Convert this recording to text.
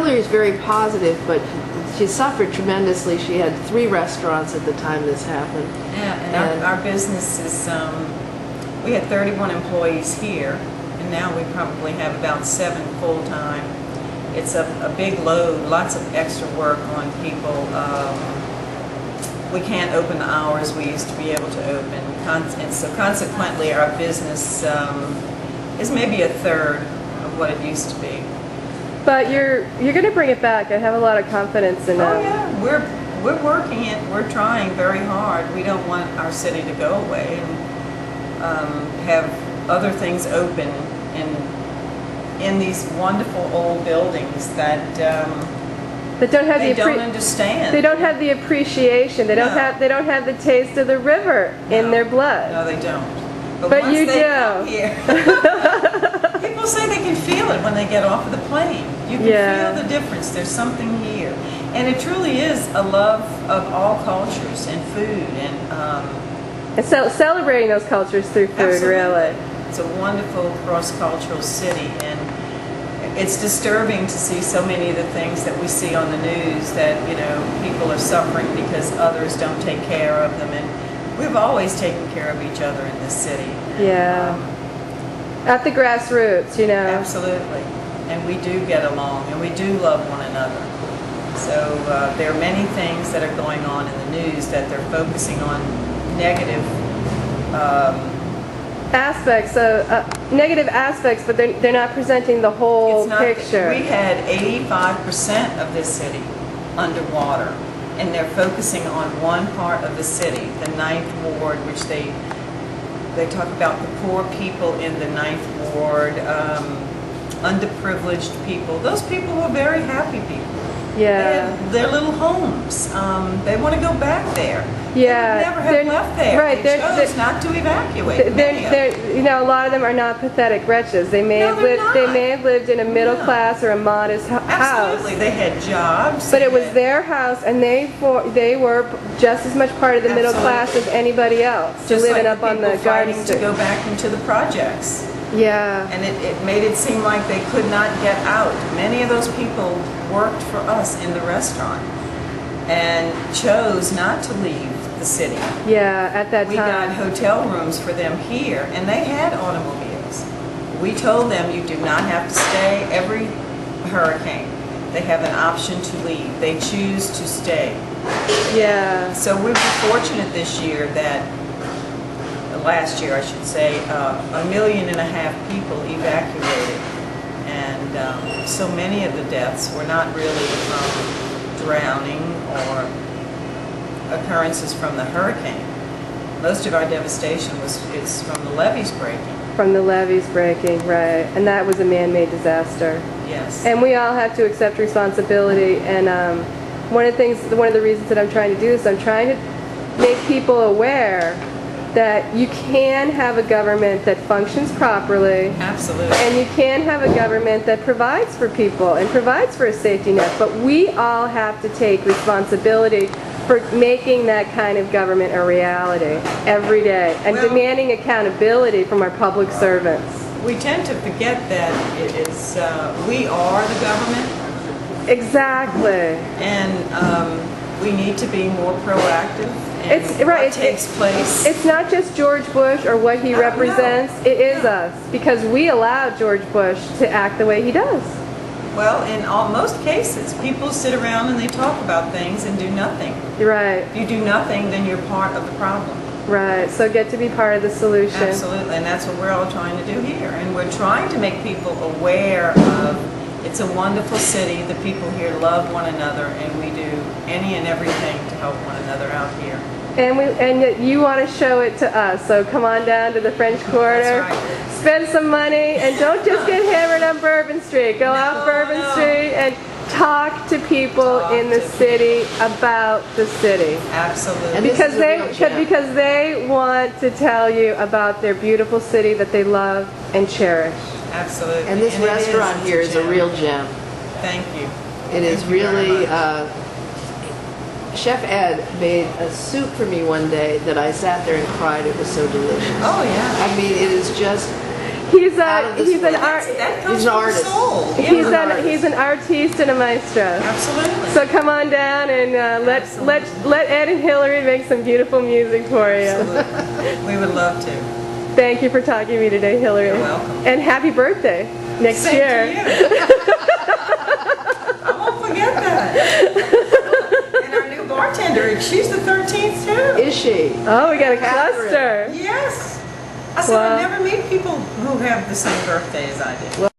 Hillary is very positive, but she suffered tremendously. She had 3 restaurants at the time this happened. Yeah, and our business is, we had 31 employees here, and now we probably have about 7 full-time. It's a big load, lots of extra work on people. We can't open the hours we used to be able to open, and so consequently our business is maybe a third of what it used to be. But you're going to bring it back. I have a lot of confidence in that. Oh yeah, we're working it. We're trying very hard. We don't want our city to go away, and have other things open in these wonderful old buildings that don't have they don't understand. They don't have the appreciation. They don't have the taste of the river in their blood. No, they don't. But once you they do. come here, people say they can feel it when they get off of the plane. You can feel the difference. There's something here, and it truly is a love of all cultures and food, and so celebrating those cultures through food. Absolutely. Really, it's a wonderful cross-cultural city, and it's disturbing to see so many of the things that we see on the news that, you know, people are suffering because others don't take care of them, and we've always taken care of each other in this city. Yeah. At the grassroots, you know. Absolutely. And we do get along, and we do love one another. So there are many things that are going on in the news that they're focusing on negative aspects, negative aspects, but they're not presenting the whole picture. We had 85% of this city underwater, and they're focusing on one part of the city, the 9th Ward, which they talk about the poor people in the 9th Ward, underprivileged people. Those people were very happy people. Yeah. They had their little homes. They want to go back there. Yeah. They would never have left there. Right. They chose not to evacuate. You know, a lot of them are not pathetic wretches. They may have lived in a middle class or a modest house. Absolutely. They had jobs. But it was their house, and they were just as much part of the middle class as anybody else. Just living like up on the garden to go back into the projects. Yeah. And it made it seem like they could not get out. Many of those people worked for us in the restaurant and chose not to leave the city. Yeah, at that time. We got hotel rooms for them here, and they had automobiles. We told them you do not have to stay every hurricane. They have an option to leave. They choose to stay. Yeah. So we were fortunate this year that last year, I should say, 1.5 million people evacuated, and so many of the deaths were not really from drowning or occurrences from the hurricane. Most of our devastation is from the levees breaking. From the levees breaking, right, and that was a man-made disaster. Yes. And we all have to accept responsibility. And one of the reasons that I'm trying to do this, I'm trying to make people aware that you can have a government that functions properly. Absolutely. And you can have a government that provides for people and provides for a safety net. But we all have to take responsibility for making that kind of government a reality every day and demanding accountability from our public servants. We tend to forget that we are the government. Exactly. And we need to be more proactive. It's right. What takes place. It's not just George Bush or what he represents. No. It is us, because we allowed George Bush to act the way he does. Well, in most cases, people sit around and they talk about things and do nothing. Right. If you do nothing, then you're part of the problem. Right. So get to be part of the solution. Absolutely, and that's what we're all trying to do here. And we're trying to make people aware of it's a wonderful city. The people here love one another, and we do any and everything to help one another out here. And you want to show it to us, so come on down to the French Quarter, That's right. Spend some money, and don't just get hammered on Bourbon Street. Go off Bourbon Street and talk to people in the city about the city. Absolutely. And because they want to tell you about their beautiful city that they love and cherish. Absolutely. And this restaurant here is a real gem. Thank you. It is really. Chef Ed made a soup for me one day that I sat there and cried. It was so delicious. Oh yeah. I mean, it is just. He's out of this he's an world. art. That comes He's an from the artist. soul. He's an artiste and a maestro. Absolutely. So come on down and let Ed and Hillary make some beautiful music for you. Absolutely. We would love to. Thank you for talking to me today, Hillary. You're welcome. And happy birthday next Same year. to you. I won't forget that. And our new bartender, she's the 13th too. Is she? Oh, we got a Catherine. cluster. Yes. I said Wow. I never meet people who have the same birthday as I did.